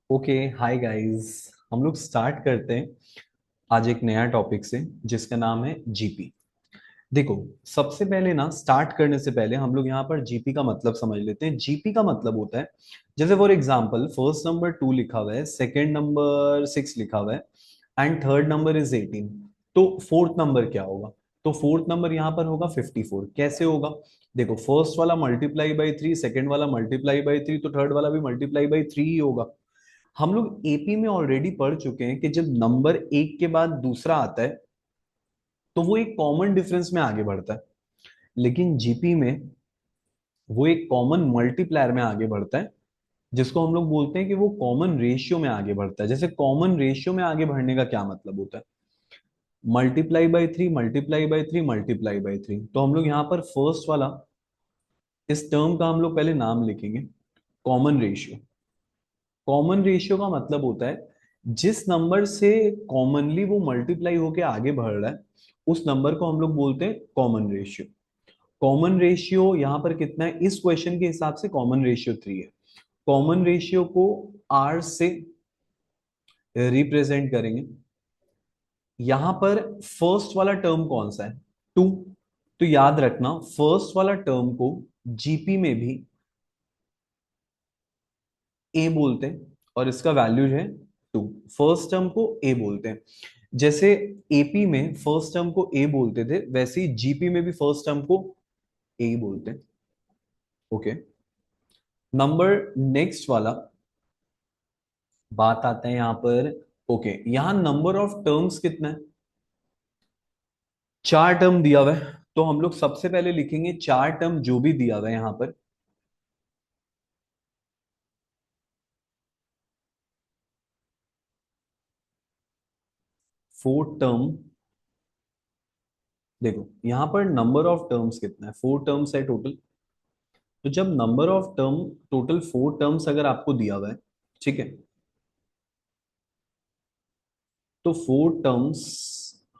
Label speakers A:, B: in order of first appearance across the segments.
A: Okay. Hi guys. हम लोग start करते हैं आज एक नया टॉपिक से जिसका नाम है जीपी। देखो, सबसे पहले ना स्टार्ट करने से पहले हम लोग यहाँ पर जीपी का मतलब समझ लेते हैं। जीपी का मतलब होता है, जैसे फॉर एग्जांपल फर्स्ट नंबर 2 लिखा हुआ है, सेकंड नंबर 6 लिखा हुआ है एंड थर्ड नंबर इज 18। तो फोर्थ नंबर क्या होगा? तो फोर्थ नंबर यहाँ पर होगा 54। कैसे होगा? देखो, फर्स्ट वाला मल्टीप्लाई बाई 3, सेकेंड वाला मल्टीप्लाई बाई 3, तो थर्ड वाला भी मल्टीप्लाई बाई 3 ही होगा। हम लोग एपी में ऑलरेडी पढ़ चुके हैं कि जब नंबर एक के बाद दूसरा आता है तो वो एक कॉमन डिफरेंस में आगे बढ़ता है, लेकिन जीपी में वो एक कॉमन मल्टीप्लायर में आगे बढ़ता है, जिसको हम लोग बोलते हैं कि वो कॉमन रेशियो में आगे बढ़ता है। जैसे कॉमन रेशियो में आगे बढ़ने का क्या मतलब होता है? Multiply by 3, multiply by 3, multiply by 3। तो हम लोग यहाँ पर फर्स्ट वाला इस टर्म का हम लोग पहले नाम लिखेंगे, कॉमन रेशियो। कॉमन रेशियो का मतलब होता है जिस नंबर से कॉमनली वो मल्टीप्लाई होके आगे बढ़ रहा है, उस नंबर को हम लोग बोलते हैं कॉमन रेशियो। कॉमन रेशियो यहाँ पर कितना है? इस क्वेश्चन के हिसाब से कॉमन रेशियो 3 है। कॉमन रेशियो को आर से रिप्रेजेंट करेंगे। यहां पर फर्स्ट वाला टर्म कौन सा है? 2। तो याद रखना, फर्स्ट वाला टर्म को जीपी में भी ए बोलते हैं और इसका वैल्यू है 2। फर्स्ट टर्म को ए बोलते हैं। जैसे एपी में फर्स्ट टर्म को ए बोलते थे, वैसे ही जीपी में भी फर्स्ट टर्म को ए ही बोलते हैं। ओके। नंबर नेक्स्ट वाला बात आता है यहां पर। ओके, यहां नंबर ऑफ टर्म्स कितना है? 4 टर्म दिया हुआ है, तो हम लोग सबसे पहले लिखेंगे 4 टर्म जो भी दिया हुआ है यहां पर। फोर्थ टर्म, देखो यहां पर नंबर ऑफ टर्म्स कितना है? 4 टर्म्स है टोटल। तो जब number of term total 4 terms अगर आपको दिया हुआ है, ठीक है, तो 4 टर्म्स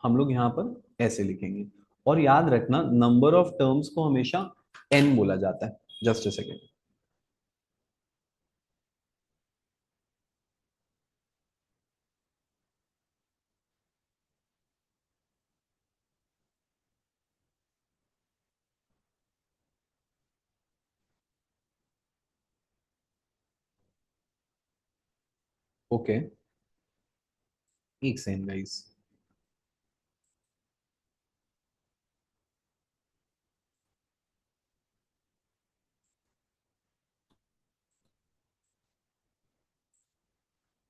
A: हम लोग यहां पर ऐसे लिखेंगे। और याद रखना, नंबर ऑफ टर्म्स को हमेशा एन बोला जाता है। Just a second. ओके, एक सेकेंड गाइस।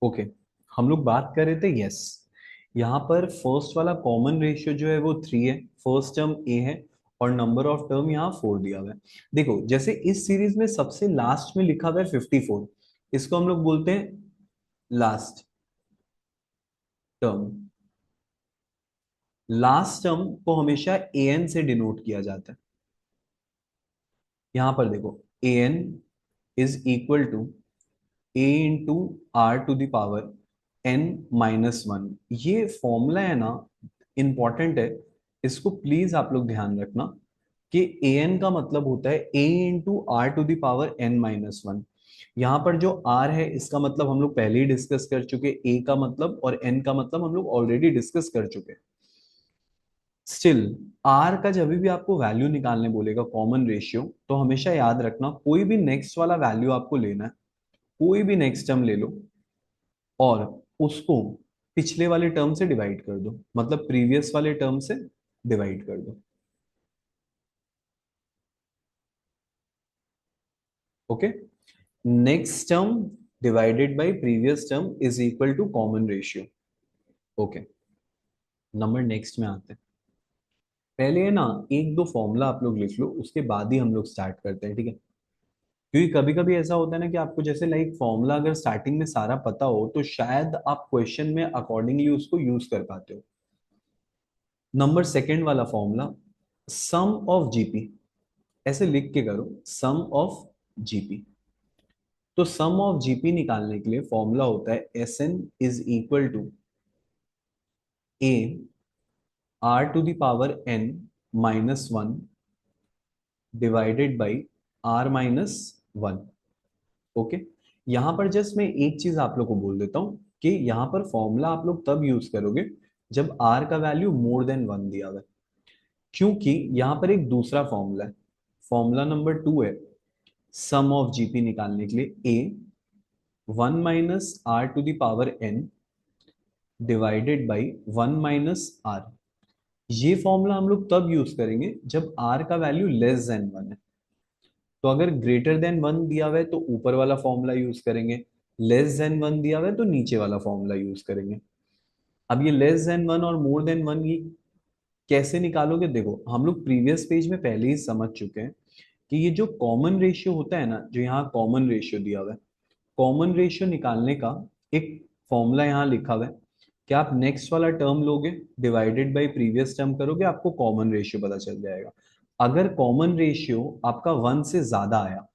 A: ओके, हम लोग बात कर रहे थे, यस, यहाँ पर फर्स्ट वाला कॉमन रेशियो जो है वो 3 है, फर्स्ट टर्म ए है और नंबर ऑफ टर्म यहाँ 4 दिया हुआ है। देखो, जैसे इस सीरीज में सबसे लास्ट में लिखा हुआ है 54, इसको हम लोग बोलते हैं लास्ट टर्म। लास्ट टर्म को हमेशा ए एन से डिनोट किया जाता है। यहां पर देखो, a n is equal to a into r to the power n minus one. ये फॉर्मूला है ना, इंपॉर्टेंट है, इसको प्लीज आप लोग ध्यान रखना कि ए एन का मतलब होता है a into r to the power n minus one. यहाँ पर जो आर है इसका मतलब हम लोग पहले ही डिस्कस कर चुके, ए का मतलब और एन का मतलब हम लोग ऑलरेडी डिस्कस कर चुके। स्टिल आर का जब भी आपको वैल्यू निकालने बोलेगा कॉमन रेशियो, तो हमेशा याद रखना कोई भी नेक्स्ट वाला वैल्यू आपको लेना है, कोई भी नेक्स्ट टर्म ले लो और उसको पिछले वाले टर्म से डिवाइड कर दो, मतलब प्रीवियस वाले टर्म से डिवाइड कर दो। Okay, next term divided by previous term is equal to common ratio. Okay, number next में आते हैं। पहले है ना, एक दो फॉर्मूला आप लोग लिख लो, उसके बाद ही हम लोग स्टार्ट करते हैं, ठीक है? क्योंकि कभी कभी ऐसा होता है ना कि आपको जैसे लाइक फॉर्मूला अगर स्टार्टिंग में सारा पता हो तो शायद आप क्वेश्चन में अकॉर्डिंगली उसको यूज कर पाते हो। नंबर सेकंड वाला फॉर्मूला, सम ऑफ जीपी, ऐसे लिख के करो, सम ऑफ जीपी। तो सम ऑफ जीपी निकालने के लिए फॉर्मूला होता है S n is equal to a r to the power n minus one divided by r minus one. Okay, यहाँ पर जस्ट मैं एक चीज आप लोग को बोल देता हूँ कि यहाँ पर फॉर्मूला आप लोग तब यूज करोगे जब आर का वैल्यू मोर देन 1 दिया हुआ है, क्योंकि यहाँ पर एक दूसरा फॉर्मूला है, फॉर्मूला नंबर 2 है सम ऑफ जीपी निकालने के लिए, ए 1 - r⁴ डिवाइडेड बाई 1 - r। ये फॉर्मूला हम लोग तब यूज करेंगे जब r का वैल्यू लेस देन 1 है। तो अगर ग्रेटर देन 1 दिया हुआ है तो ऊपर वाला फॉर्मूला यूज करेंगे, लेस देन 1 दिया हुआ है तो नीचे वाला फॉर्मूला यूज करेंगे। अब ये लेस देन 1 और मोर देन 1 ये कैसे निकालोगे, देखो हम लोग प्रीवियस पेज में पहले ही समझ चुके हैं कि ये जो कॉमन रेशियो होता है ना, जो यहाँ कॉमन रेशियो दिया हुआ है, कॉमन रेशियो निकालने का एक फॉर्मूला यहाँ लिखा हुआ है कि आप नेक्स्ट वाला टर्म लोगे, डिवाइडेड बाय प्रीवियस टर्म करोगे, आपको कॉमन रेशियो पता चल जाएगा। अगर कॉमन रेशियो आपका 1 से ज्यादा आया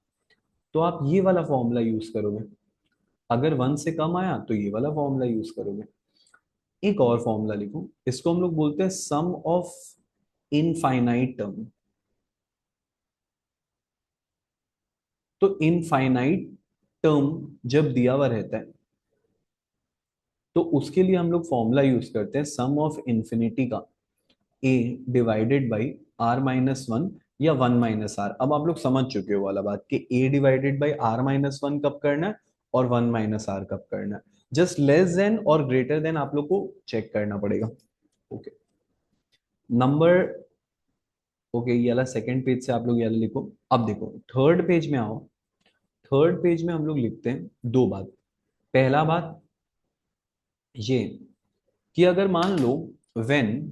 A: तो आप ये वाला फॉर्मूला यूज करोगे, अगर 1 से कम आया तो ये वाला फॉर्मूला यूज करोगे। एक और फॉर्मूला लिखो, इसको हम लोग बोलते हैं सम ऑफ इनफाइनाइट टर्म। तो इनफाइनाइट टर्म जब दिया हुआ रहता है तो उसके लिए हम लोग फॉर्मूला यूज करते हैं सम ऑफ इंफिनिटी का, ए डिवाइडेड बाई r-1 या 1 - r। अब आप लोग समझ चुके हो वाला बात कि ए डिवाइडेड बाई r-1 कब करना है और 1 - r कब करना है। जस्ट लेस देन और ग्रेटर देन आप लोग को चेक करना पड़ेगा। ओके, नंबर, ओके ये वाला सेकंड पेज से आप लोग ये वाला लिखो। अब देखो थर्ड पेज में आओ, थर्ड पेज में हम लोग लिखते हैं दो बात। पहला बात ये कि अगर मान लो when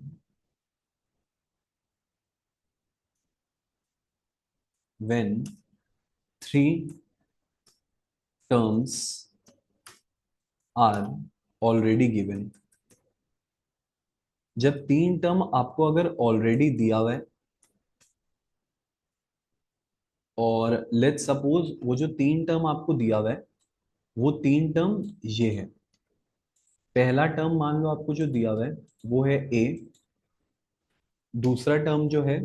A: when three terms are already given, जब तीन टर्म आपको अगर ऑलरेडी दिया हुआ है और लेट्स सपोज वो जो तीन टर्म आपको दिया हुआ है वो तीन टर्म ये है। पहला टर्म मान लो आपको जो दिया हुआ है वो है ए, दूसरा टर्म जो है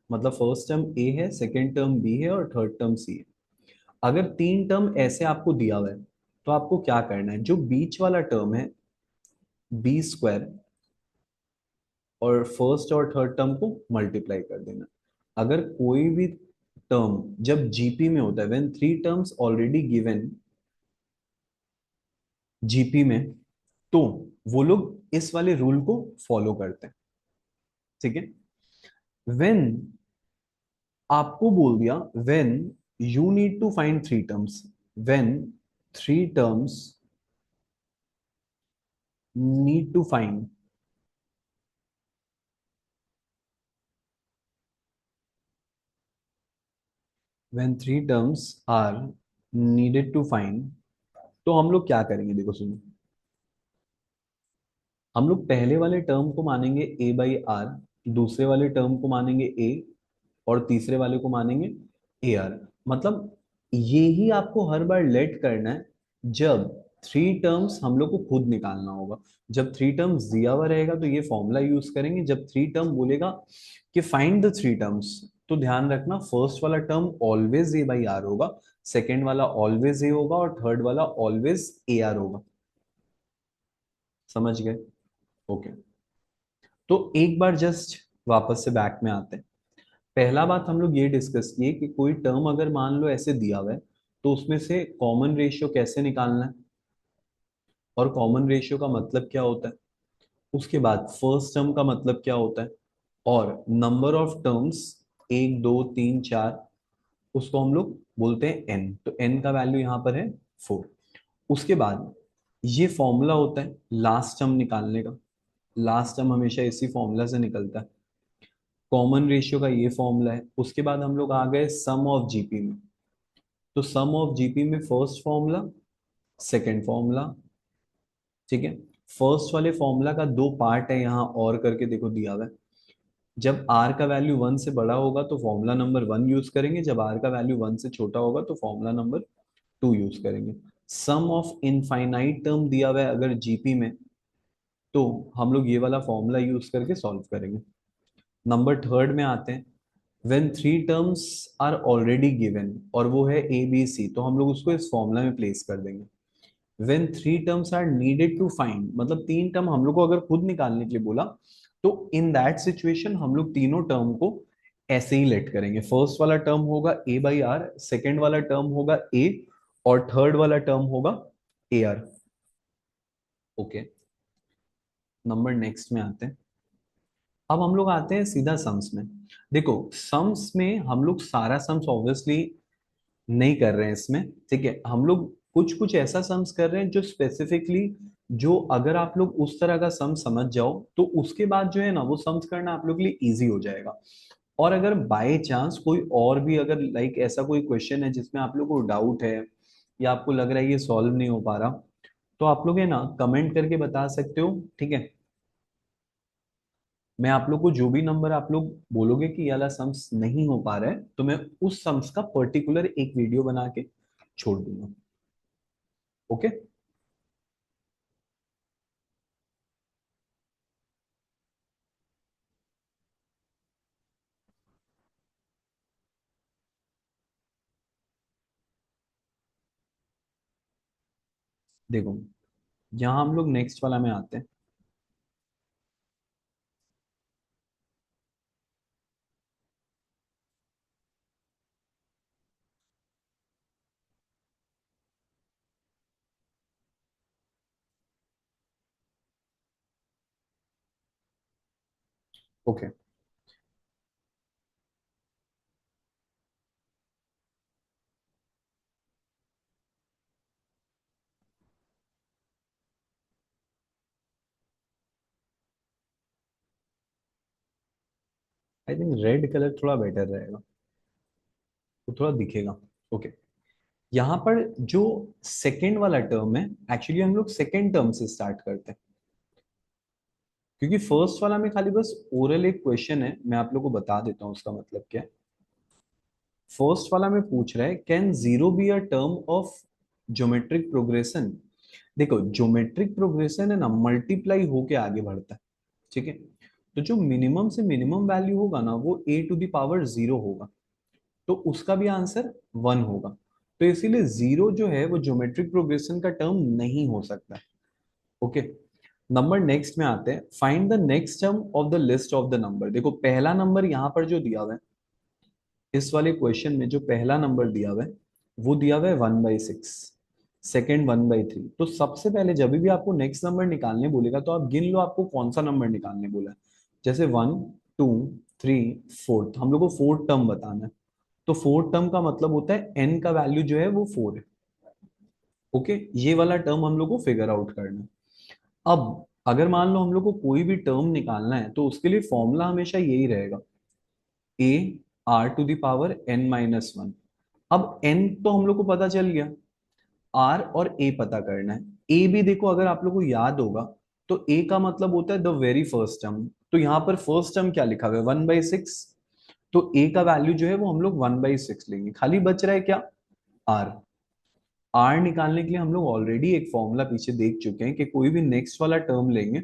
A: मतलब फर्स्ट टर्म ए है, सेकंड टर्म बी है और थर्ड टर्म सी है। अगर तीन टर्म ऐसे आपको दिया हुआ है तो आपको क्या करना है, जो बीच वाला टर्म है b² और फर्स्ट और थर्ड टर्म को मल्टीप्लाई कर देना। अगर कोई भी टर्म जब जीपी में होता है, when three terms already given GP में, तो वो लोग इस वाले रूल को फॉलो करते हैं। ठीक है, व्हेन आपको बोल दिया when you need to find three terms, when three terms need to find, when three terms are needed to find, तो हम लोग क्या करेंगे, देखो सुनो, हम लोग पहले वाले टर्म को मानेंगे a/r, दूसरे वाले टर्म को मानेंगे a और तीसरे वाले को मानेंगे ar। मतलब ये ही आपको हर बार लेट करना है जब थ्री टर्म्स हम लोग को खुद निकालना होगा। जब थ्री टर्म्स दिया हुआ रहेगा तो ये फॉर्मूला यूज करेंगे, जब थ्री टर्म बोलेगा कि फाइंड द थ्री टर्म्स तो ध्यान रखना फर्स्ट वाला टर्म ऑलवेज a/r होगा, सेकेंड वाला ऑलवेज a होगा और थर्ड वाला ऑलवेज ar होगा। समझ गए? ओके, तो एक बार जस्ट वापस से बैक में आते हैं। पहला बात हम लोग ये डिस्कस किए कि कोई टर्म अगर मान लो ऐसे दिया हुआ है तो उसमें से कॉमन रेशियो कैसे निकालना है और कॉमन रेशियो का मतलब क्या होता है, उसके बाद फर्स्ट टर्म का मतलब क्या होता है और नंबर ऑफ टर्म्स, एक दो तीन चार, उसको हम लोग बोलते हैं एन, तो एन का वैल्यू यहाँ पर है 4। उसके बाद ये फॉर्मूला होता है लास्ट टर्म निकालने का, लास्ट टर्म हमेशा इसी फॉर्मूला से निकलता है। कॉमन रेशियो का ये फॉर्मूला है। उसके बाद हम लोग आ गए सम ऑफ जीपी में, तो सम ऑफ जीपी में फर्स्ट फॉर्मूला सेकंड फॉर्मूला। ठीक है, फर्स्ट वाले फॉर्मूला का दो पार्ट है यहाँ और करके देखो दिया हुआ है। जब आर का वैल्यू 1 से बड़ा होगा तो फॉर्मूला नंबर 1 यूज करेंगे, जब आर का वैल्यू 1 से छोटा होगा तो फॉर्मूला नंबर 2 यूज करेंगे। सम ऑफ इनफाइनाइट टर्म दिया हुआ है अगर जीपी में तो हम लोग ये वाला फॉर्मूला यूज करके सॉल्व करेंगे। नंबर थर्ड में आते हैं, when three terms are already given और वो है ए बी सी, तो हम लोग उसको इस फॉर्मूला में प्लेस कर देंगे। When three terms are needed to find, मतलब तीन टर्म हम लोग को अगर खुद निकालने के लिए बोला, तो इन दैट सिचुएशन हम लोग तीनों टर्म को ऐसे ही लेट करेंगे। फर्स्ट वाला टर्म होगा ए बाई आर, सेकेंड वाला टर्म होगा ए, और थर्ड वाला टर्म होगा A R. Okay, number next में आते हैं। अब हम लोग आते हैं सीधा सम्स में। देखो सम्स में हम लोग सारा सम्स ऑब्वियसली नहीं कर रहे हैं इसमें, ठीक है। हम लोग कुछ कुछ ऐसा सम्स कर रहे हैं जो स्पेसिफिकली, जो अगर आप लोग उस तरह का सम समझ जाओ तो उसके बाद जो है ना वो सम्स करना आप लोग के लिए इजी हो जाएगा। और अगर बाय चांस कोई और भी अगर लाइक ऐसा कोई क्वेश्चन है जिसमें आप लोग को डाउट है या आपको लग रहा है ये सॉल्व नहीं हो पा रहा, तो आप लोग है ना कमेंट करके बता सकते हो, ठीक है। मैं आप लोग को जो भी नंबर आप लोग बोलोगे कि ये वाला सम्स नहीं हो पा रहा है, तो मैं उस सम्स का पर्टिकुलर एक वीडियो बना के छोड़ दूंगा। ओके, देखो यहाँ हम लोग नेक्स्ट वाला में आते हैं। Okay, I think red colour थोड़ा बेटर रहेगा, तो थोड़ा दिखेगा। ओके, यहाँ पर जो सेकेंड वाला टर्म है, एक्चुअली हम लोग सेकेंड टर्म से स्टार्ट करते हैं, क्योंकि फर्स्ट वाला में खाली बस ओरल एक क्वेश्चन है, मैं आप लोग को बता देता हूँ उसका मतलब क्या है। फर्स्ट वाला में पूछ रहा है can zero be a term of geometric progression. देखो ज्योमेट्रिक प्रोग्रेशन है ना मल्टीप्लाई होके आगे बढ़ता है, ठीक है। तो जो मिनिमम से मिनिमम वैल्यू होगा ना वो ए टू द पावर जीरो होगा, तो उसका भी आंसर वन होगा। तो इसीलिए जीरो जो है वो ज्योमेट्रिक प्रोग्रेशन का टर्म नहीं हो सकता। ओके, नंबर नेक्स्ट में आते हैं। Find the next term of the list of the number. देखो पहला नंबर यहाँ पर जो दिया हुआ है, इस वाले क्वेश्चन में जो पहला नंबर दिया हुआ है वो दिया हुआ है 1/6, सेकेंड 1/3। तो सबसे पहले जब भी आपको नेक्स्ट नंबर निकालने बोलेगा तो आप गिन लो आपको कौन सा नंबर निकालने बोला है। जैसे 1, 2, 3, फोर्थ, हम लोग को फोर्थ टर्म बताना है। तो फोर्थ टर्म का मतलब होता है एन का वैल्यू जो है वो 4 है। ओके, ये वाला टर्म हम लोग को फिगर आउट करना है। अब अगर मान लो हम लोग को कोई भी टर्म निकालना है तो उसके लिए फॉर्मूला हमेशा यही रहेगा, a r to the power n-1। अब n तो हम लोग को पता चल गया, आर और ए पता करना है। ए भी देखो अगर आप लोग को याद होगा तो ए का मतलब होता है द वेरी फर्स्ट टर्म, तो यहाँ पर फर्स्ट टर्म क्या लिखा हुआ है 1/6, तो ए का वैल्यू जो है वो हम लोग 1/6 लेंगे। खाली बच रहा है क्या, आर। आर निकालने के लिए हम लोग ऑलरेडी एक फॉर्मूला पीछे देख चुके हैं कि कोई भी नेक्स्ट वाला टर्म लेंगे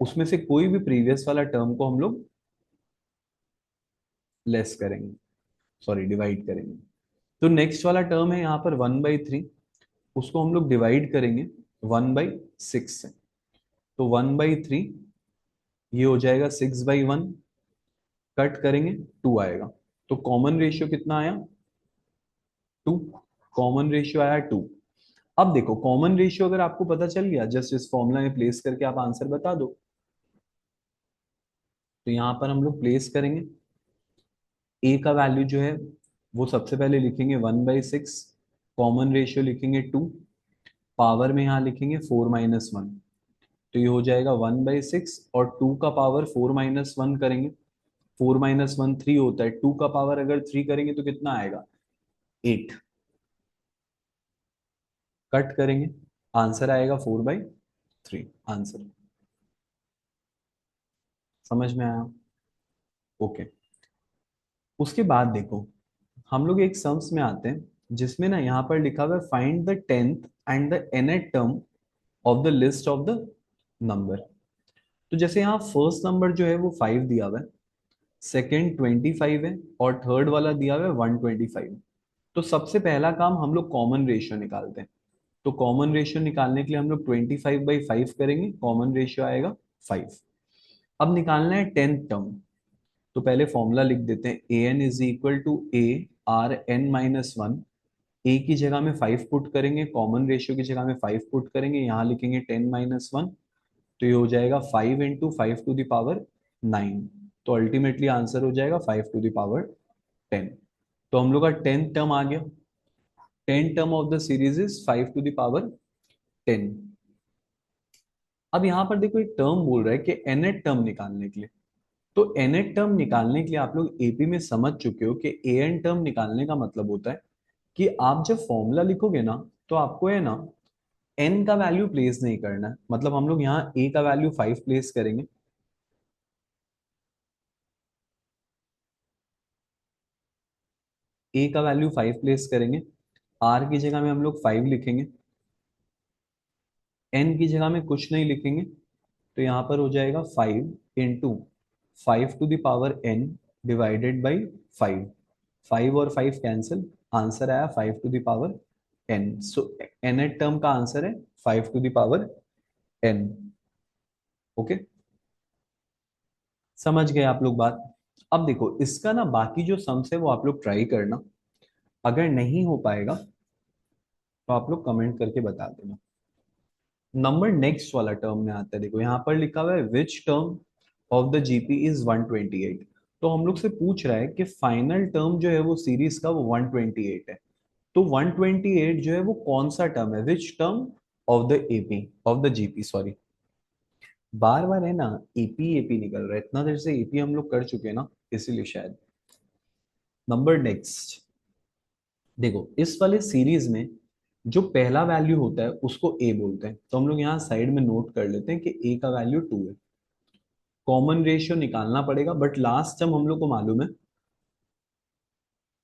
A: उसमें से कोई भी प्रीवियस वाला टर्म को हम लोग लेस करेंगे, सॉरी डिवाइड करेंगे। तो नेक्स्ट वाला टर्म है यहाँ पर 1/3, उसको हम लोग डिवाइड करेंगे 1/6 से। तो 1/3 ये हो जाएगा 6/1, कट करेंगे 2 आएगा। तो कॉमन रेशियो कितना आया, 2। कॉमन रेशियो आया 2। अब देखो कॉमन रेशियो अगर आपको पता चल गया, जस्ट इस फॉर्मूला में प्लेस करके आप आंसर बता दो। तो यहाँ पर हम लोग प्लेस करेंगे, ए का वैल्यू जो है वो सबसे पहले लिखेंगे 1/6, कॉमन रेशियो लिखेंगे 2, पावर में यहाँ लिखेंगे 4-1। तो ये हो जाएगा 1/6 और 2 का पावर 4-1 करेंगे। 4-1 3 होता है, 2 का पावर अगर 3 करेंगे तो कितना आएगा, 8। कट करेंगे, आंसर आएगा 4/3 आंसर। समझ में आया? ओके, उसके बाद देखो हम लोग एक सम्स में आते हैं जिसमें ना यहाँ पर लिखा हुआ है find the tenth and the nth term of the list of the number. तो जैसे यहाँ फर्स्ट नंबर जो है वो 5 दिया हुआ है, सेकेंड 25 है और थर्ड वाला दिया हुआ है 125। तो सबसे पहला काम हम लोग कॉमन रेशियो निकालते हैं। तो कॉमन रेशियो निकालने के लिए हम लोग 25/5 करेंगे, कॉमन रेशियो आएगा 5। अब निकालना है टेंथ टर्म। तो पहले फॉर्मूला लिख देते हैं, a n is equal to a r n minus one. A की जगह में 5 पुट करेंगे, कॉमन रेशियो की जगह में 5 पुट करेंगे, यहाँ लिखेंगे 10 - 1। तो ये हो जाएगा 5 × 5⁻9। तो अल्टीमेटली आंसर हो जाएगा 5⁻10। तो हम लोग का टेंथ टर्म आ गया। Tenth term of the series is 5⁻10। अब यहाँ पर देखो एक टर्म बोल रहा है कि nth टर्म निकालने के लिए। तो nth टर्म निकालने के लिए आप लोग एपी में समझ चुके हो कि an टर्म निकालने का मतलब होता है कि आप जब फॉर्मूला लिखोगे ना, तो आपको है ना n का वैल्यू प्लेस नहीं करना है। मतलब हम लोग यहाँ a का वैल्यू 5 प्लेस करेंगे, a का वैल्यू 5 प्लेस करेंगे, r की जगह में हम लोग 5 लिखेंगे, n की जगह में कुछ नहीं लिखेंगे। तो यहाँ पर हो जाएगा 5 × 5 to the power n divided by 5। 5 और 5 कैंसिल, आंसर आया 5 to the power n। So nth term का आंसर है 5 to the power n। Okay, समझ गए आप लोग बात। अब देखो इसका ना बाकी जो सम्स है वो आप लोग ट्राई करना, अगर नहीं हो पाएगा तो आप लोग कमेंट करके बता देना। नंबर नेक्स्ट वाला टर्म में आता है। देखो यहाँ पर लिखा हुआ है which term of the GP is 128। तो हम लोग से पूछ रहा है कि फाइनल टर्म जो है वो सीरीज का वो 128 है। तो 128 जो है वो कौन सा टर्म है, which term of the AP of the GP, sorry बार बार है ना एपी एपी निकल रहा है, इतना देर से एपी हम लोग कर चुके हैं ना, इसीलिए शायद। नंबर नेक्स्ट, देखो इस वाले सीरीज में जो पहला वैल्यू होता है उसको ए बोलते हैं। तो हम लोग यहाँ साइड में नोट कर लेते हैं कि ए का वैल्यू 2 है। कॉमन रेशियो निकालना पड़ेगा, बट लास्ट टर्म हम लोग को मालूम है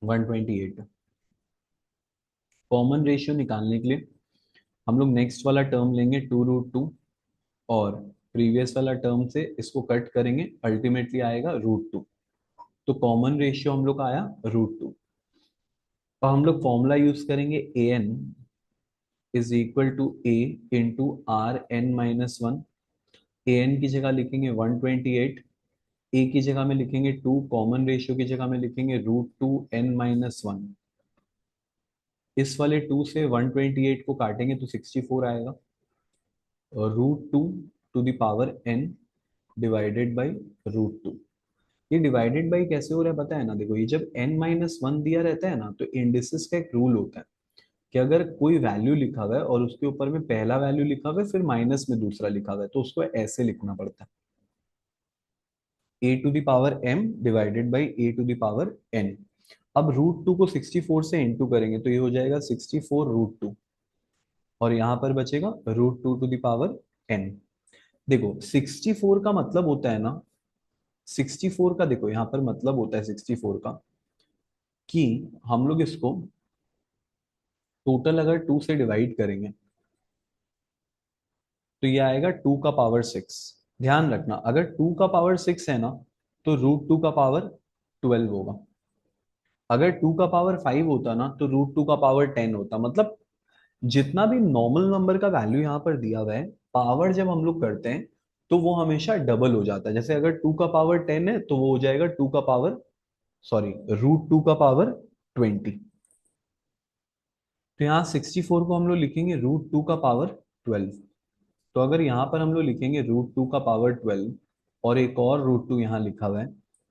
A: 128। कॉमन रेशियो निकालने के लिए हम लोग नेक्स्ट वाला टर्म लेंगे 2√2, और प्रीवियस वाला टर्म से इसको कट करेंगे, अल्टीमेटली आएगा √2। तो कॉमन रेशियो हम लोग का आया √2। अब हम लोग फॉर्मूला यूज करेंगे, a n is equal to a into r n minus one. A n की जगह लिखेंगे 128, ए की जगह में लिखेंगे 2, कॉमन रेशियो की जगह में लिखेंगे √2n - 1। इस वाले 2 से 128 को काटेंगे तो 64 आएगा, और √2 to the power n divided by √2। ये डिवाइडेड बाई कैसे हो रहा है पता है ना, देखो ये जब n - 1 दिया रहता है ना, तो इंडिसेस का एक रूल होता है कि अगर कोई वैल्यू लिखा हुआ है और उसके ऊपर में पहला वैल्यू लिखा हुआ है फिर माइनस में दूसरा लिखा हुआ है, तो उसको ऐसे लिखना पड़ता है, a⁻m डिवाइडेड बाई a⁻n। अब √2 को 64 से इंटू करेंगे तो ये हो जाएगा 64√2, और यहाँ पर बचेगा √2 to the power n। देखो 64 का मतलब होता है ना, 64 का देखो यहाँ पर मतलब होता है 64 का कि हम लोग इसको टोटल अगर 2 से डिवाइड करेंगे तो ये आएगा 2 का पावर 6। ध्यान रखना अगर 2 का पावर 6 है ना, तो √2 का पावर 12 होगा। अगर 2 का पावर 5 होता ना तो √2 का पावर 10 होता। मतलब जितना भी नॉर्मल नंबर का वैल्यू यहाँ पर दिया हुआ है, पावर जब हम लोग करते हैं तो वो हमेशा डबल हो जाता है। जैसे अगर 2 का पावर 10 है तो वो हो जाएगा 2 का पावर, √2 का पावर 20। तो यहाँ 64 को हम लोग लिखेंगे √2 का पावर 12। तो अगर यहाँ पर हम लोग लिखेंगे √2 का पावर 12 और एक और √2 यहाँ लिखा हुआ है,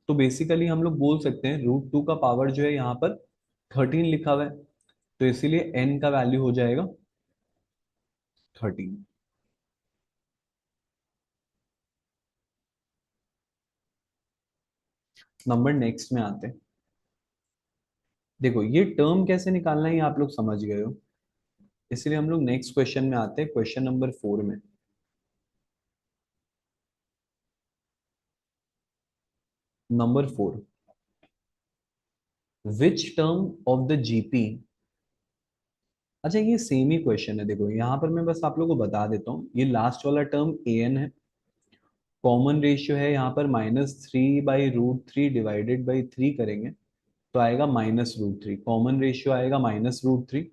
A: तो बेसिकली हम लोग बोल सकते हैं √2 का पावर जो है यहाँ पर 13 लिखा हुआ है, तो इसीलिए n का वैल्यू हो जाएगा 13। नंबर नेक्स्ट में आते हैं। देखो ये टर्म कैसे निकालना है ये आप लोग समझ गए हो, इसलिए हम लोग नेक्स्ट क्वेश्चन में आते हैं, क्वेश्चन नंबर 4 में। Number 4, which term of the GP. अच्छा ये सेम ही क्वेश्चन है, देखो यहाँ पर मैं बस आप लोगों को बता देता हूँ, ये लास्ट वाला टर्म an है कॉमन रेशियो है यहाँ पर -3/√3 डिवाइडेड बाई 3 करेंगे तो आएगा -√3। कॉमन रेशियो आएगा -√3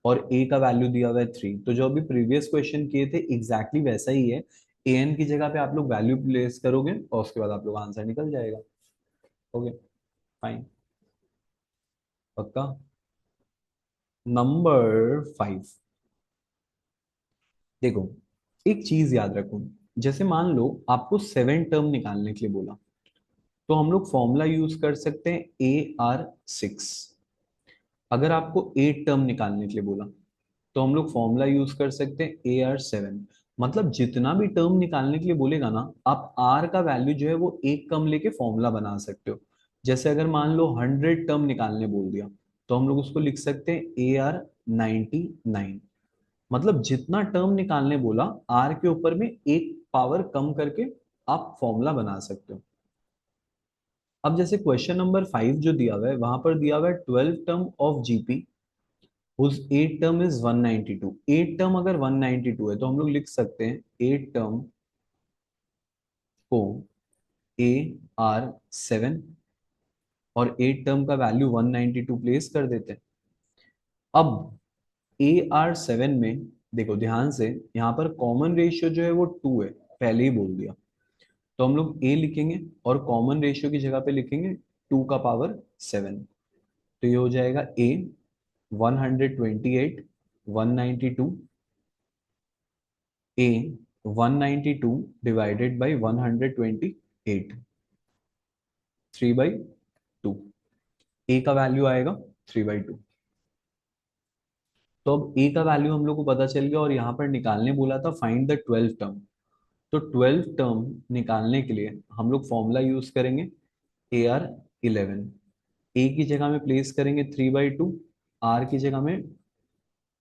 A: और ए का वैल्यू दिया हुआ है 3। तो जो अभी प्रीवियस क्वेश्चन किए थे एग्जैक्टली वैसा ही है। ए एन की जगह पे आप लोग वैल्यू प्लेस करोगे और उसके बाद आप लोग आंसर निकल जाएगा। ओके, फाइन, पक्का। नंबर 5, देखो एक चीज याद रखो। जैसे मान लो आपको 7 टर्म निकालने के लिए बोला, तो हम लोग फॉर्मूला यूज कर सकते हैं AR6। अगर आपको 8 टर्म निकालने के लिए बोला तो हम लोग फॉर्मूला यूज कर सकते हैं AR7। मतलब जितना भी टर्म निकालने के लिए बोलेगा ना, आप आर का वैल्यू जो है वो एक कम लेके फॉर्मूला बना सकते हो। जैसे अगर मान लो 100 टर्म निकालने बोल दिया तो हम लोग उसको लिख सकते हैं AR99। मतलब जितना टर्म निकालने बोला, आर के ऊपर में एक पावर कम करके आप फॉर्मूला बना सकते हो। अब जैसे क्वेश्चन नंबर 5 जो दिया हुआ है वहां पर दिया हुआ है 12 टर्म ऑफ जीपी उस 8 टर्म इज 192। 8 टर्म अगर 192 है तो हम लोग लिख सकते हैं 8 टर्म को AR7 और 8 टर्म का वैल्यू 192 प्लेस कर देते हैं। अब AR7 में देखो ध्यान से, यहाँ पर कॉमन रेशियो जो है वो 2 है, पहले ही बोल दिया। तो हम लोग ए लिखेंगे और कॉमन रेशियो की जगह पे लिखेंगे 2 का पावर 7। तो ये हो जाएगा ए 128 192, ए 192 डिवाइडेड बाई 128, 3/2। ए का वैल्यू आएगा 3/2। तो अब ए का वैल्यू हम लोग को पता चल गया और यहाँ पर निकालने बोला था फाइंड द 12 टर्म। तो 12 टर्म निकालने के लिए हम लोग फॉर्मूला यूज करेंगे AR11। ए की जगह में प्लेस करेंगे 3/2, आर की जगह में,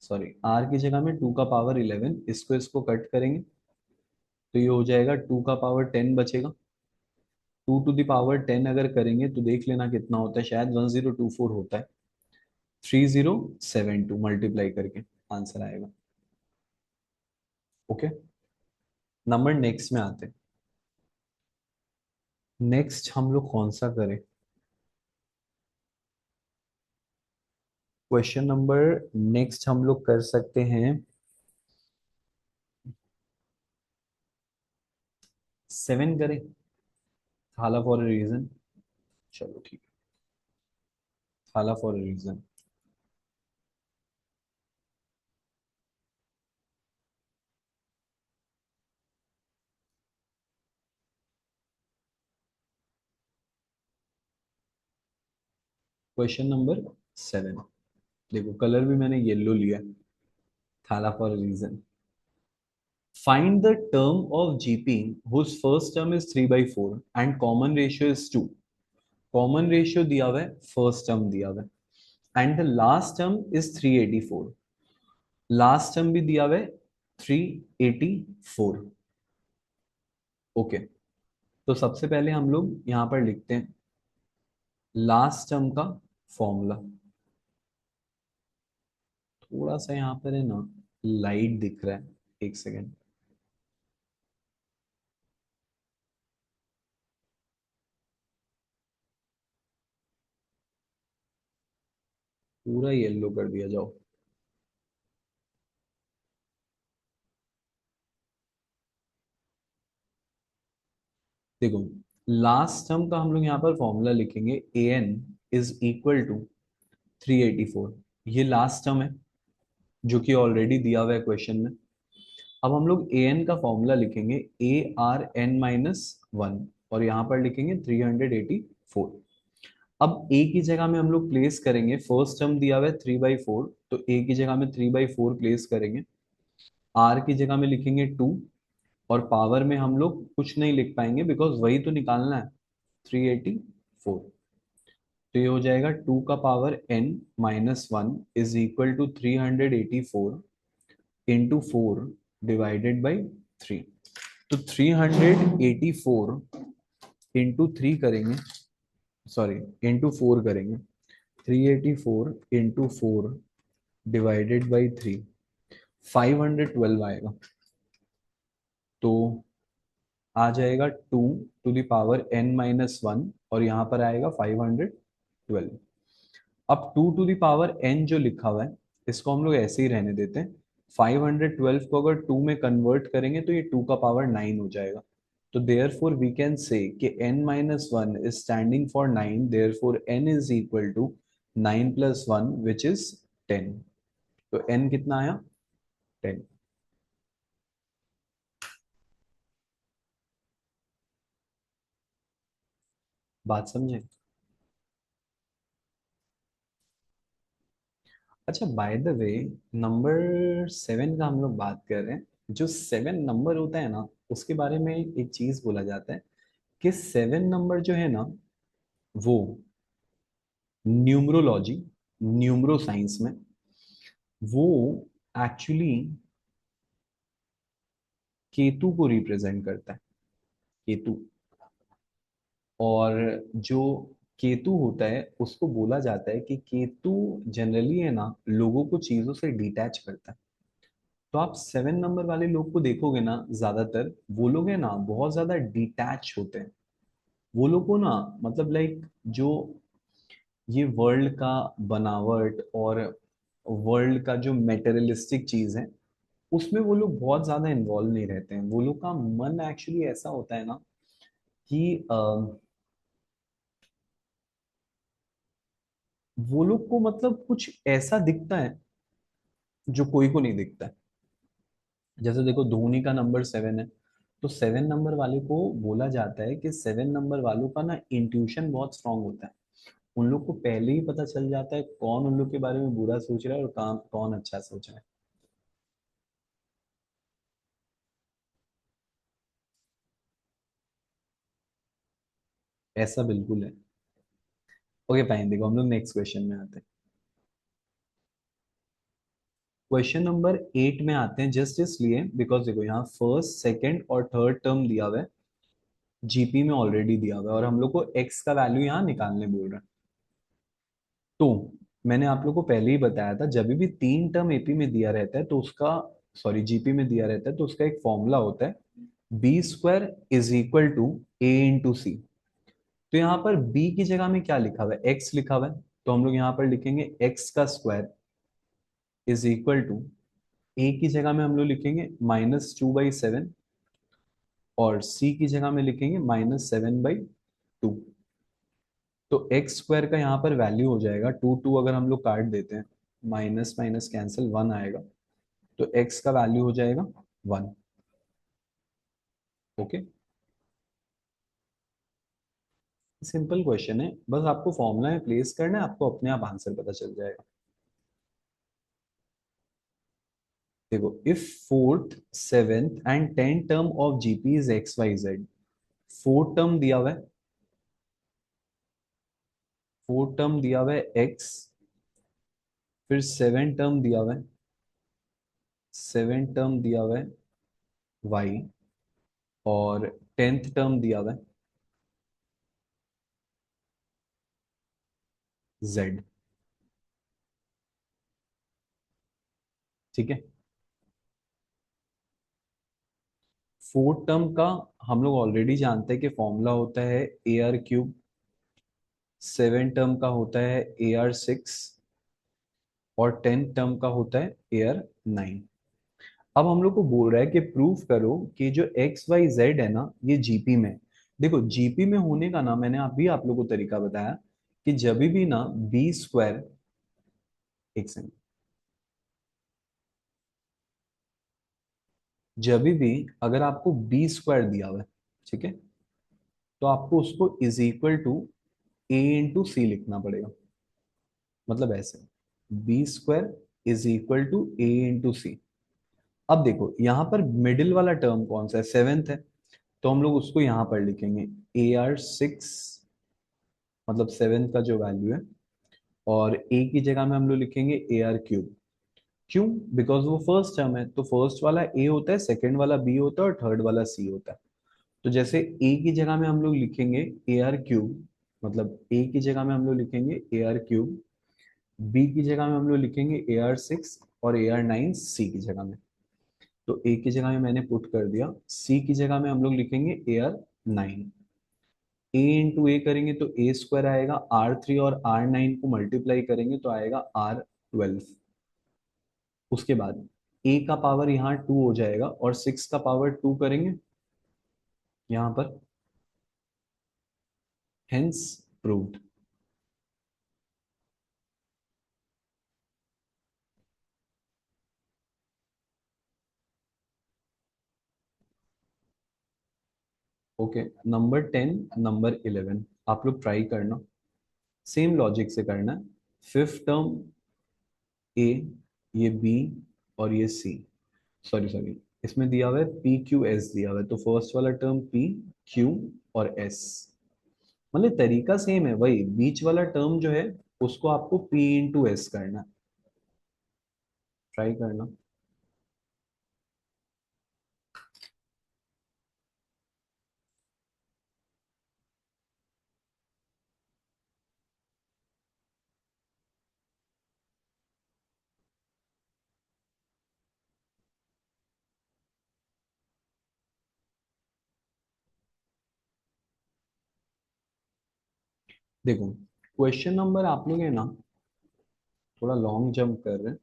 A: सॉरी आर की जगह में 2 का पावर 11, इसको इसको कट करेंगे तो ये हो जाएगा 2 का पावर 10 बचेगा। 2 टू द पावर 10 अगर करेंगे तो देख लेना कितना होता है, शायद 1024 होता है। 3072 मल्टीप्लाई करके आंसर आएगा। ओके, नंबर नेक्स्ट में आते हैं। नेक्स्ट हम लोग कौन सा करें? क्वेश्चन नंबर नेक्स्ट हम लोग कर सकते हैं 7 करें, थाला फॉर ए रीजन। चलो ठीक है, Thala for a reason. Question number 7, देखो कलर भी मैंने येलो लिया, थाला फॉर a रीजन। Find the term of GP whose first term is 3/4 and common ratio is 2। Common ratio दिया हुआ है, फर्स्ट टर्म दिया हुआ है and the last term is 384। Last term भी दिया हुआ है 384। ओके, तो सबसे पहले हम लोग यहां पर लिखते हैं लास्ट टर्म का फॉर्मूला। थोड़ा सा यहाँ पर है ना लाइट दिख रहा है, एक सेकेंड। पूरा येलो कर दिया जाओ। देखो लास्ट टर्म का हम लोग यहाँ पर फॉर्मूला लिखेंगे AN = 384। ये लास्ट टर्म है जो कि ऑलरेडी दिया हुआ है क्वेश्चन में। अब हम लोग AN का फॉर्मूला लिखेंगे ARN-1 और यहाँ पर लिखेंगे 384। अब ए की जगह में हम लोग प्लेस करेंगे, फर्स्ट टर्म दिया हुआ है 3/4, तो ए की जगह में 3/4 प्लेस करेंगे। आर की जगह में लिखेंगे 2 और पावर में हम लोग कुछ नहीं लिख पाएंगे बिकॉज वही तो निकालना है, 384। तो ये हो जाएगा 2 का power n-1 is equal to 384 into 4 divided by 3। तो 384 इंटू 3 करेंगे, सॉरी इंटू 4 करेंगे। 384 इंटू 4 डिवाइडेड बाई 3, 512 आएगा। तो आ जाएगा 2 to the power n-1 और यहाँ पर आएगा 512। अब 2 to the power n जो लिखा हुआ है इसको हम लोग ऐसे ही रहने देते हैं। 512 को अगर 2 में कन्वर्ट करेंगे तो ये 2 का पावर 9 हो जाएगा। तो there four we can say कि n-1 is standing for 9, therefore n is equal to 9 + 1 which is 10। तो n कितना आया? 10। बात समझे? अच्छा, बाय द वे, नंबर 7 का हम लोग बात कर रहे हैं। जो 7 नंबर होता है ना, उसके बारे में एक चीज बोला जाता है कि 7 नंबर जो है ना, वो न्यूमरोलॉजी, न्यूमरो साइंस में वो एक्चुअली केतु को रिप्रेजेंट करता है। केतु। और जो केतु होता है उसको बोला जाता है कि केतु जनरली है ना लोगों को चीजों से डिटैच करता है। तो आप 7 नंबर वाले लोग को देखोगे ना, ज्यादातर वो लोग है ना बहुत ज्यादा डिटैच होते हैं। वो लोग को ना, मतलब लाइक जो ये वर्ल्ड का बनावट और वर्ल्ड का जो मेटेरियलिस्टिक चीज है उसमें वो लोग बहुत ज्यादा इन्वॉल्व नहीं रहते हैं। वो लोग का मन एक्चुअली ऐसा होता है ना कि वो लोग को मतलब कुछ ऐसा दिखता है जो कोई को नहीं दिखता है। जैसे देखो, धोनी का नंबर 7 है। तो 7 नंबर वाले को बोला जाता है कि 7 नंबर वालों का ना इंट्यूशन बहुत स्ट्रांग होता है। उन लोग को पहले ही पता चल जाता है कौन उन लोग के बारे में बुरा सोच रहा है और कौन कौन अच्छा सोच रहा है। ऐसा बिल्कुल है। ओके फाइन, देखो हम लोग नेक्स्ट क्वेश्चन में आते हैं। क्वेश्चन नंबर 8 में आते हैं, जस्ट इसलिए बिकॉज देखो यहाँ फर्स्ट, सेकंड और थर्ड टर्म दिया हुआ है, जीपी में ऑलरेडी दिया हुआ है और हम लोग को एक्स का वैल्यू यहाँ निकालने बोल रहा है। तो मैंने आप लोग को पहले ही बताया था, जब भी 3 टर्म एपी में दिया रहता है तो उसका, सॉरी जीपी में दिया रहता है तो उसका एक फॉर्मूला होता है, B² = A × C। तो यहाँ पर b की जगह में क्या लिखा हुआ है? x लिखा हुआ है। तो हम लोग यहाँ पर लिखेंगे x² = a की जगह में हम लोग लिखेंगे -2/7 और c की जगह में लिखेंगे -7/2। तो x² का यहाँ पर वैल्यू हो जाएगा 2 अगर हम लोग काट देते हैं, माइनस माइनस कैंसिल 1 आएगा। तो x का वैल्यू हो जाएगा 1। ओके, सिंपल क्वेश्चन है, बस आपको फॉर्मूला में प्लेस करना है, आपको अपने आप आंसर पता चल जाएगा। देखो, if fourth, seventh and 10 term of GP is XYZ। Fourth term दिया हुआ है, फोर्थ टर्म दिया हुआ है x, फिर सेवन टर्म दिया हुआ है, सेवन टर्म दिया हुआ है y, और 10th टर्म दिया हुआ है z। ठीक है। फोर्थ टर्म का हम लोग ऑलरेडी जानते हैं कि फॉर्मूला होता है AR3। सेवन टर्म का होता है AR6 और 10th टर्म का होता है AR9। अब हम लोग को बोल रहा है कि प्रूफ करो कि जो XYZ है ना ये जीपी में है। देखो, जीपी में होने का ना मैंने अभी आप लोग को तरीका बताया कि जब भी ना B², एक सेकंड, जब भी अगर आपको B² दिया हुआ है, ठीक है, तो आपको उसको is equal to A × C लिखना पड़ेगा। मतलब ऐसे, B² = A × C। अब देखो यहाँ पर मिडिल वाला टर्म कौन सा है? सेवेंथ है। तो हम लोग उसको यहाँ पर लिखेंगे AR6, मतलब सेवेंथ का जो वैल्यू है, और ए की जगह में हम लोग लिखेंगे AR3। क्यों? बिकॉज वो फर्स्ट टर्म है, तो फर्स्ट वाला ए होता है, सेकंड वाला बी होता है और थर्ड वाला सी होता है। तो जैसे ए की जगह में हम लोग लिखेंगे AR3, मतलब ए की जगह में हम लोग लिखेंगे AR3, बी की जगह में हम लोग लिखेंगे AR6 और AR9 सी की जगह में। तो ए की जगह में मैंने पुट कर दिया, सी की जगह में हम लोग लिखेंगे एयर 9। ए इंटू ए करेंगे तो ए स्क्वायर आएगा, R3 और R9 को मल्टीप्लाई करेंगे तो आएगा R12। उसके बाद ए का पावर यहाँ 2 हो जाएगा और 6 का पावर 2 करेंगे यहाँ पर, hence proved. Okay, number 10, number 11 आप लोग ट्राई करना, सेम लॉजिक से करना है। फिफ्थ टर्म ए, ये बी और ये सी, सॉरी सॉरी, इसमें दिया हुआ है पी क्यू एस दिया हुआ है, तो फर्स्ट वाला टर्म पी, क्यू और एस, मतलब तरीका सेम है, वही बीच वाला टर्म जो है उसको आपको पी इंटू एस करना है। ट्राई करना। देखो, क्वेश्चन नंबर आप लोग है ना थोड़ा लॉन्ग जंप कर रहे हैं।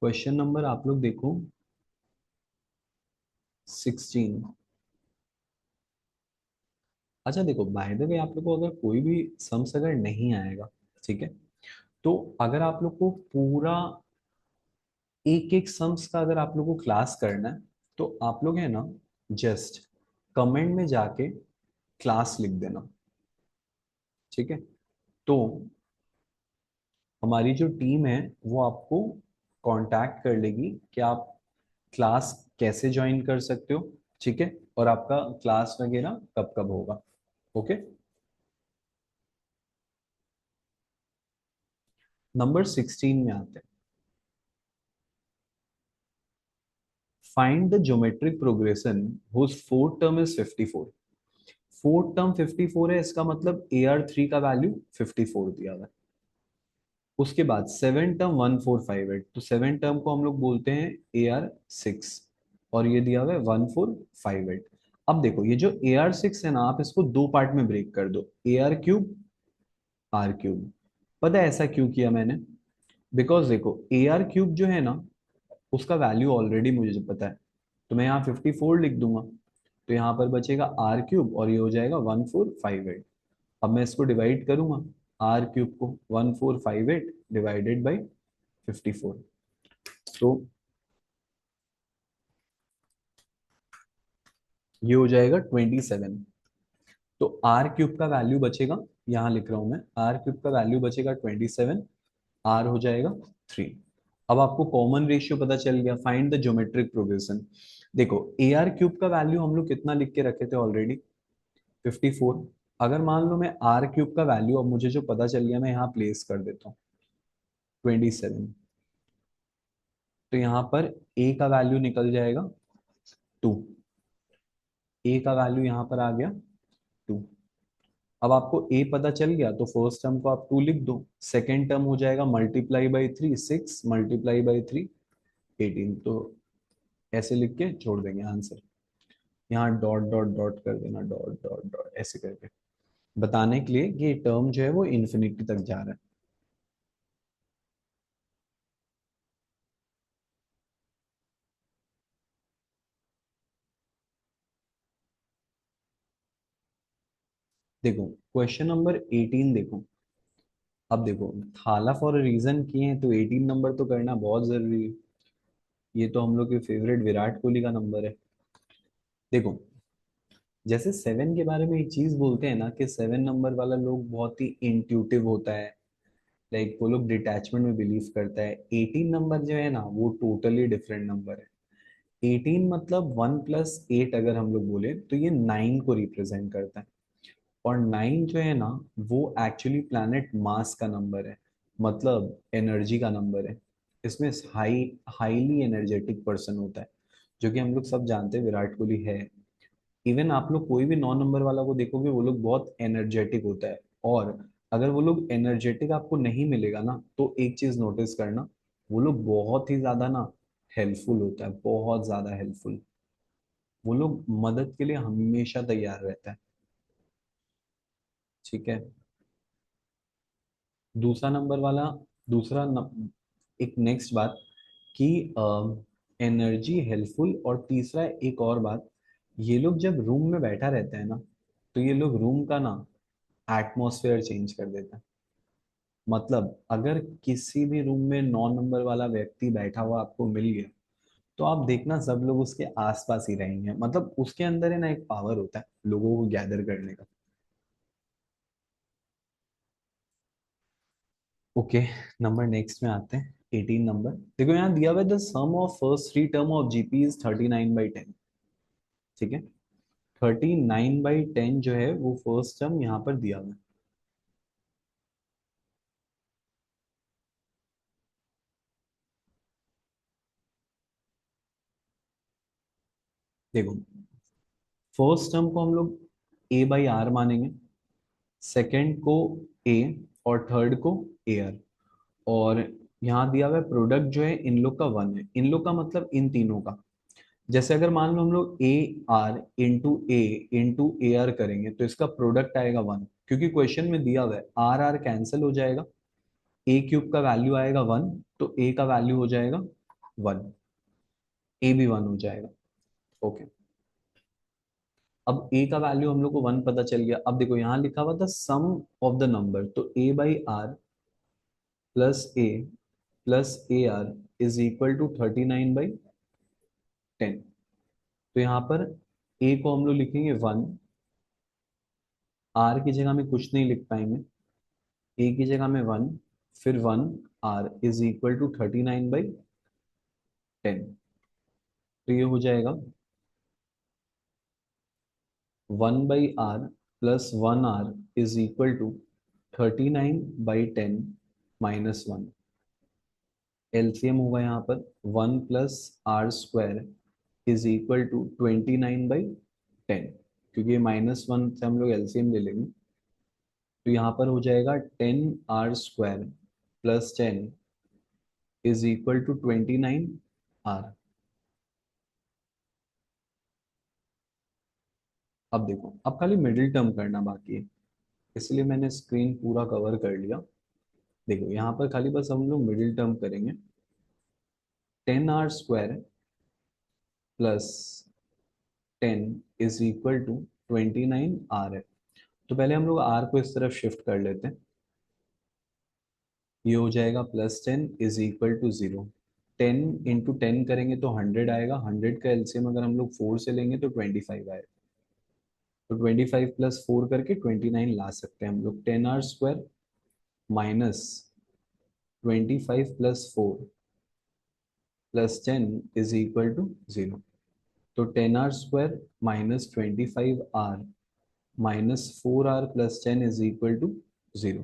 A: क्वेश्चन नंबर आप लोग देखो 16। अच्छा देखो, बाय द वे आप लोग को अगर कोई भी सम्स अगर नहीं आएगा, ठीक है, तो अगर आप लोग को पूरा एक एक सम्स का अगर आप लोग को क्लास करना है, तो आप लोग है ना जस्ट कमेंट में जाके क्लास लिख देना, ठीक है। तो हमारी जो टीम है वो आपको कांटेक्ट कर लेगी कि आप क्लास कैसे ज्वाइन कर सकते हो, ठीक है, और आपका क्लास वगैरह कब कब होगा। ओके, नंबर 16 में आते हैं। Find the geometric progression whose fourth term is 54। Fourth term 54 है, इसका मतलब AR3 का वैल्यू 54 दिया हुआ है। उसके बाद सेवन टर्म 1458, तो सेवन टर्म को हम लोग बोलते हैं AR6, और ये दिया हुआ है 1458। अब देखो ये जो AR6 है ना, आप इसको दो पार्ट में ब्रेक कर दो, AR3 R3। पता है ऐसा क्यों किया मैंने? बिकॉज देखो AR3 जो है ना उसका वैल्यू ऑलरेडी मुझे पता है, तो मैं यहाँ 54 लिख दूंगा, तो यहाँ पर बचेगा R3 और ये हो जाएगा 1458। अब मैं इसको डिवाइड करूंगा, R3 को 1458 डिवाइडेड बाई 54, तो ये हो जाएगा 27। तो R3 का वैल्यू बचेगा, यहाँ लिख रहा हूं मैं, R3 का वैल्यू बचेगा 27, R हो जाएगा 3। अब आपको कॉमन रेशियो पता चल गया, फाइंड द ज्योमेट्रिक प्रोग्रेशन। देखो AR3 का वैल्यू हम लोग कितना लिख के रखे थे ऑलरेडी, 54। अगर मान लो मैं R3 का वैल्यू अब मुझे जो पता चल गया मैं यहाँ प्लेस कर देता हूँ 27, तो यहाँ पर A का वैल्यू निकल जाएगा 2। A का वैल्यू यहाँ पर आ गया 2। अब आपको A पता चल गया तो फर्स्ट टर्म को आप 2 लिख दो, सेकेंड टर्म हो जाएगा मल्टीप्लाई बाई 3, 6 मल्टीप्लाई बाई 3 18, तो ऐसे लिख के छोड़ देंगे आंसर। यहाँ डॉट डॉट डॉट कर देना, डॉट डॉट डॉट ऐसे करके बताने के लिए कि ये टर्म जो है वो इन्फिनिटी तक जा रहा है। देखो क्वेश्चन नंबर 18 देखो। अब देखो थाला फॉर अ रीजन किए हैं तो 18 नंबर तो करना बहुत जरूरी है। ये तो हम लोग के फेवरेट विराट कोहली का नंबर है। देखो, जैसे 7 के बारे में एक चीज बोलते हैं ना कि 7 नंबर वाला लोग बहुत ही इंट्यूटिव होता है, लाइक वो लोग डिटैचमेंट में बिलीव करता है। 18 नंबर जो है ना वो टोटली डिफरेंट नंबर है। 18 मतलब 1+8 अगर हम लोग बोले तो ये 9 को रिप्रेजेंट करता है, और 9 जो है ना वो एक्चुअली प्लैनेट मास का नंबर है, मतलब एनर्जी का नंबर है। इसमें हाईली एनर्जेटिक पर्सन होता है, जो कि हम लोग सब जानते हैं विराट कोहली है। इवन आप लोग कोई भी 9 नंबर वाला को देखोगे वो लोग बहुत एनर्जेटिक होता है। और अगर वो लोग एनर्जेटिक आपको नहीं मिलेगा ना, तो एक चीज नोटिस करना, वो लोग बहुत ही ज्यादा ना हेल्पफुल होता है, बहुत ज्यादा हेल्पफुल। वो लोग मदद के लिए हमेशा तैयार रहता है। ठीक है। दूसरा नंबर वाला, एक नेक्स्ट बात कि एनर्जी हेल्पफुल, और तीसरा एक और बात, ये लोग जब रूम में बैठा रहता है ना, तो ये लोग रूम का ना एटमॉस्फेयर चेंज कर देता है। मतलब अगर किसी भी रूम में 9 नंबर वाला व्यक्ति बैठा हुआ आपको मिल गया, तो आप देखना सब लोग उसके आसपास ही रहेंगे। मतलब उसके अंदर है ना एक पावर होता है लोगों को गैदर करने का। ओके, नंबर नेक्स्ट में आते हैं। 18 नंबर, देखो यहाँ दिया हुआ है the sum of first three term of GP is 39/10। ठीक है, 39/10 जो है वो फर्स्ट टर्म यहाँ पर दिया हुआ है। देखो, फर्स्ट टर्म को हम लोग A/R मानेंगे, सेकंड को ए, और थर्ड को एयर। और यहाँ दिया हुआ है प्रोडक्ट जो है इन लोग का 1 है, इन लोग का मतलब इन तीनों का। जैसे अगर मान लो हम लोग A R × A × AR करेंगे तो इसका प्रोडक्ट आएगा 1, क्योंकि क्वेश्चन में दिया हुआ है आर आर कैंसिल हो जाएगा, A³ का वैल्यू आएगा 1, तो A का वैल्यू हो जाएगा 1, A भी 1 हो जाएगा। ओके, अब A का वैल्यू हम लोग को 1 पता चल गया। अब देखो यहाँ लिखा हुआ था सम ऑफ द नंबर, तो A/R + A + AR is equal to 39/10। तो यहाँ पर A को हम लोग लिखेंगे 1, R की जगह में कुछ नहीं लिख पाएंगे, A की जगह में 1, फिर 1 R इज इक्वल टू 39/10। तो ये हो जाएगा 1/R + 1R is equal to 39/10 - 1। LCM होगा यहाँ पर 1 + R² इज इक्वल टू 29/10, क्योंकि ये -1 से हम लोग एलसीएम ले लेंगे। तो यहाँ पर हो जाएगा 10R² + 10 is equal to 29R। अब देखो, अब खाली मिडिल टर्म करना बाकी है, इसलिए मैंने स्क्रीन पूरा कवर कर लिया। देखो यहाँ पर खाली बस हम लोग मिडिल टर्म करेंगे। 10R² + 10 is equal to 29R है। तो पहले हम लोग R को इस तरफ शिफ्ट कर लेते हैं। ये हो जाएगा +10 इज इक्वल टू 0। 10 × 10 करेंगे तो 100 आएगा, 100 का एलसीएम अगर हम लोग 4 से लेंगे तो 25 आएगा। तो 25 + 4 करके 29 ला सकते हैं हम लोग। 10R² minus 25 + 4 + 10 is equal to 0। तो 10R² - 25R - 4R + 10 is equal to 0।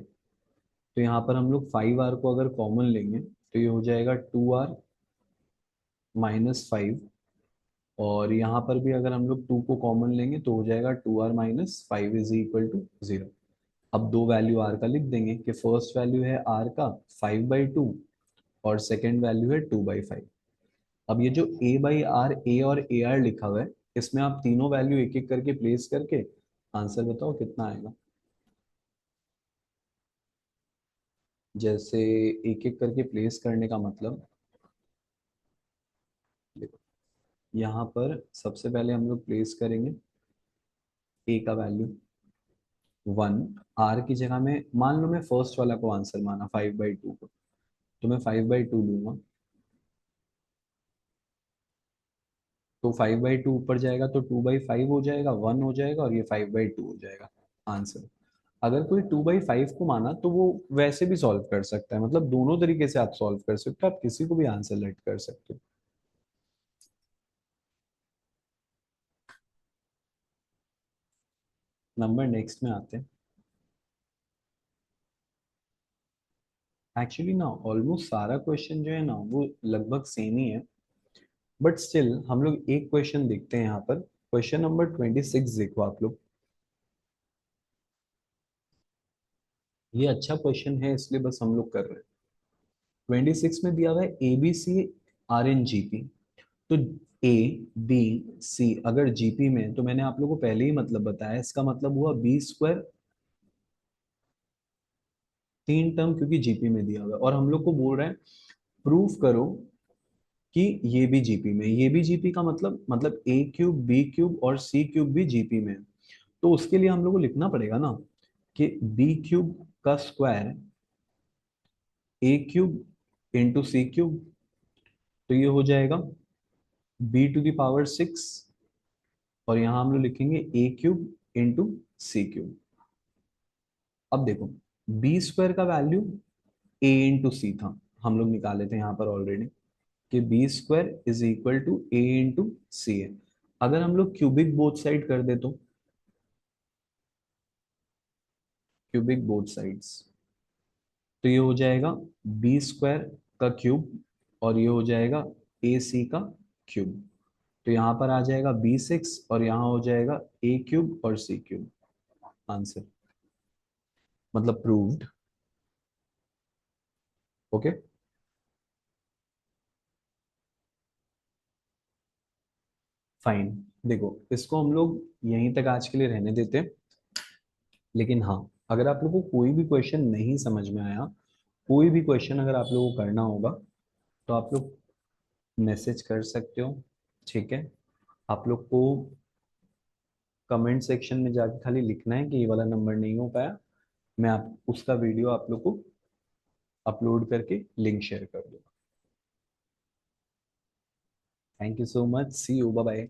A: तो यहाँ पर हम लोग 5R को अगर कॉमन लेंगे तो ये हो जाएगा 2R - 5, और यहाँ पर भी अगर हम लोग 2 को कॉमन लेंगे तो हो जाएगा 2R - 5 इज इक्वल टू 0। अब दो वैल्यू R का लिख देंगे कि फर्स्ट वैल्यू है R का 5/2, और सेकेंड वैल्यू है 2/5। अब ये जो A/R, A और AR लिखा हुआ है, इसमें आप तीनों वैल्यू एक एक करके प्लेस करके आंसर बताओ कितना आएगा। जैसे एक एक करके प्लेस करने का मतलब, देखो यहाँ पर सबसे पहले हम लोग प्लेस करेंगे A का वैल्यू 1। R की जगह में मान लो मैं फर्स्ट वाला को आंसर माना 5/2 को, तो मैं 5/2 लूंगा। तो 5/2 ऊपर जाएगा तो 2/5 हो जाएगा, 1 हो जाएगा, और ये 5/2 हो जाएगा आंसर। अगर कोई 2/5 को माना तो वो वैसे भी सॉल्व कर सकता है, मतलब दोनों तरीके से आप सॉल्व कर सकते हो, आप किसी को भी आंसर लेट कर सकते हो। नंबर नेक्स्ट में आते हैं। एक्चुअली ना ऑलमोस्ट सारा क्वेश्चन जो है ना वो लगभग सेम ही है, बट स्टिल हम लोग एक क्वेश्चन देखते हैं यहाँ पर। क्वेश्चन नंबर 26 देखो आप लोग। ये अच्छा क्वेश्चन है इसलिए बस हम लोग कर रहे हैं। 26 में दिया हुआ है a b c are in GP. तो ए बी सी अगर जीपी में, तो मैंने आप लोगों को पहले ही मतलब बताया, इसका मतलब हुआ बी स्क्वायर, तीन टर्म क्योंकि जीपी में दिया हुआ है, और हम लोग को बोल रहे हैं प्रूफ करो कि ये भी जीपी में, ये भी जीपी का मतलब ए क्यूब बी क्यूब और सी क्यूब भी जीपी में है। तो उसके लिए हम लोग को लिखना पड़ेगा ना कि बी क्यूब का स्क्वायर ए क्यूब इंटू सी क्यूब, तो ये हो जाएगा बी टू द पावर 6, और यहां हम लोग लिखेंगे a cube into c cube. अब देखो, बी स्क्वायर का वैल्यू ए इंटू सी था, हम लोग निकाले थे यहाँ पर ऑलरेडी, कि b square is equal to a into c है। अगर हम लोग क्यूबिक बोथ साइड कर दे, तो क्यूबिक बोथ साइड्स, तो ये हो जाएगा बी स्क्वायर का क्यूब, और ये हो जाएगा ए सी का क्यूब। तो यहाँ पर आ जाएगा B6, और यहाँ हो जाएगा ए क्यूब और सी क्यूब। आंसर मतलब प्रूव्ड। Okay, fine. देखो, इसको हम लोग यहीं तक आज के लिए रहने देते हैं। लेकिन हाँ, अगर आप लोगों को कोई भी क्वेश्चन नहीं समझ में आया, कोई भी क्वेश्चन अगर आप लोगों को करना होगा, तो आप लोग मैसेज कर सकते हो। ठीक है, आप लोग को कमेंट सेक्शन में जाके खाली लिखना है कि ये वाला नंबर नहीं हो पाया, मैं आप उसका वीडियो आप लोग को अपलोड करके लिंक शेयर कर दूंगा। Thank you so much, see you, bye bye.